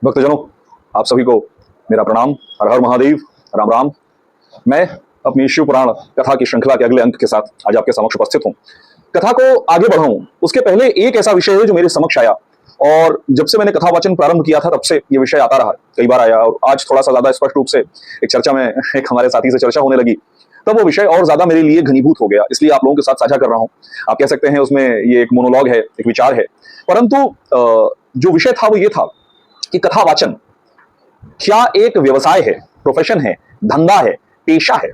भक्तजनों, आप सभी को मेरा प्रणाम। हर हर महादेव, राम राम। मैं अपनी शिव पुराण कथा की श्रृंखला के अगले अंक के साथ आज आपके समक्ष उपस्थित हूं। कथा को आगे बढ़ाऊं उसके पहले एक ऐसा विषय है जो मेरे समक्ष आया, और जब से मैंने कथा वाचन प्रारंभ किया था तब से ये विषय आता रहा, कई बार आया, और आज थोड़ा सा ज्यादा स्पष्ट रूप से एक चर्चा में एक हमारे साथी से चर्चा होने लगी, तब वो विषय और ज्यादा मेरे लिए घनीभूत हो गया, इसलिए आप लोगों के साथ साझा कर रहा हूं। आप कह सकते हैं उसमें ये एक मोनोलॉग है, एक विचार है, परंतु जो विषय था वो ये था कि कथा वाचन क्या एक व्यवसाय है, प्रोफेशन है, धंधा है, पेशा है?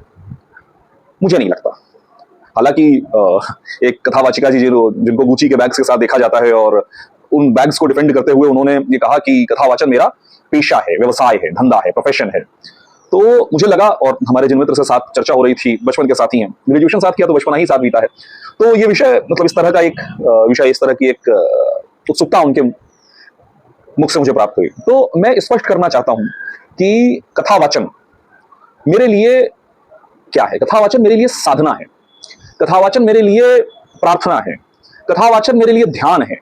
मुझे नहीं लगता। हालांकि एक कथावाचिका जी जिनको गुची के बैग्स के साथ देखा जाता है, और उन बैग्स को डिफेंड करते हुए उन्होंने ये कहा कि कथावाचन मेरा पेशा है, व्यवसाय है, धंधा है, प्रोफेशन है। तो मुझे लगा, और हमारे जिन मित्र से साथ चर्चा हो रही थी, बचपन के साथी हैं, ग्रेजुएशन साथ किया तो बचपना ही साथ बीता है, तो ये विषय मतलब इस तरह का एक विषय, इस तरह की एक उत्सुकता उनके मुख से मुझे प्राप्त हुई। तो मैं स्पष्ट करना चाहता हूं कि कथावाचन मेरे लिए क्या है। कथावाचन मेरे लिए साधना है, कथावाचन मेरे लिए प्रार्थना है, कथावाचन मेरे लिए ध्यान है,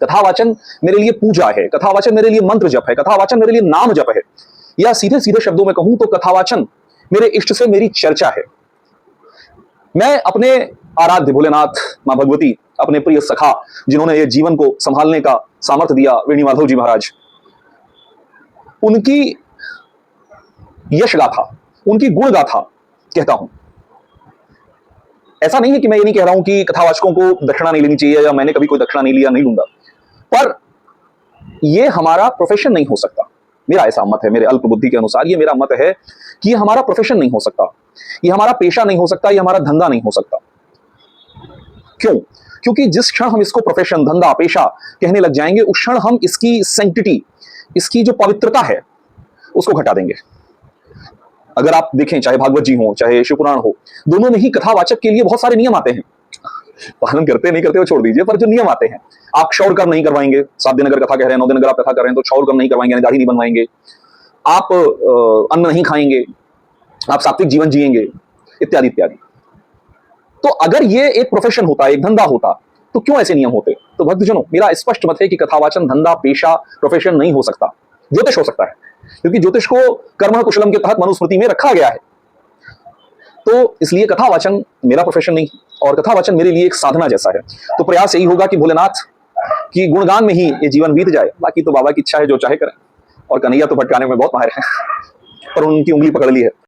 कथावाचन मेरे लिए पूजा है, कथावाचन मेरे लिए मंत्र जप है, कथावाचन मेरे लिए नाम जप है, या सीधे सीधे शब्दों में कहूं तो कथावाचन मेरे इष्ट से मेरी चर्चा है। मैं अपने आराध्य भोलेनाथ, मां भगवती, अपने प्रिय सखा जिन्होंने ये जीवन को संभालने का सामर्थ्य दिया, वेणी माधव जी महाराज, उनकी यश गाथा, उनकी गुण गाथा कहता हूं। ऐसा नहीं है कि मैं ये नहीं कह रहा हूं कि कथावाचकों को दक्षिणा नहीं लेनी चाहिए, या मैंने कभी कोई दक्षिणा नहीं लिया, नहीं लूंगा, पर यह हमारा प्रोफेशन नहीं हो सकता। मेरा ऐसा मत है, मेरे अल्प बुद्धि के अनुसार ये मेरा मत है कि यह हमारा प्रोफेशन नहीं हो सकता, ये हमारा पेशा नहीं हो सकता, ये हमारा धंधा नहीं हो सकता। क्यों? क्योंकि जिस क्षण हम इसको प्रोफेशन, धंधा, पेशा कहने लग जाएंगे, उस क्षण हम इसकी सैंक्टिटी, इसकी जो पवित्रता है, उसको घटा देंगे। अगर आप देखें, चाहे भागवत जी हो, चाहे शिवपुराण हो, दोनों में ही कथावाचक के लिए बहुत सारे नियम आते हैं। पालन करते नहीं करते वो छोड़ दीजिए, पर जो नियम आते हैं, आप क्षौर कर्म नहीं करवाएंगे। 7 दिन अगर कथा कह रहे हैं, 9 दिन अगर आप कथा कर रहे हैं, तो क्षौर कर्म नहीं करवाएंगे, दाढ़ी नहीं बनवाएंगे, आप अन्न नहीं खाएंगे, आप सात्विक जीवन जिएंगे, इत्यादि इत्यादि। तो अगर ये एक प्रोफेशन होता, एक धंधा होता, तो क्यों ऐसे नियम होते? तो भक्तजनों, मेरा स्पष्ट मत है कि कथावाचन धंधा, पेशा, प्रोफेशन नहीं हो सकता। ज्योतिष हो सकता है, क्योंकि ज्योतिष को कर्म कुशलम के तहत मनुस्मृति में रखा गया है। तो इसलिए कथावाचन मेरा प्रोफेशन नहीं, और कथावाचन मेरे लिए एक साधना जैसा है। तो प्रयास यही होगा कि भोलेनाथ की गुणगान में ही ये जीवन बीत जाए, बाकी तो बाबा की इच्छा है, जो चाहे करें। और कन्हैया तो भटकाने में बहुत माहिर है, पर उनकी उंगली पकड़ ली है।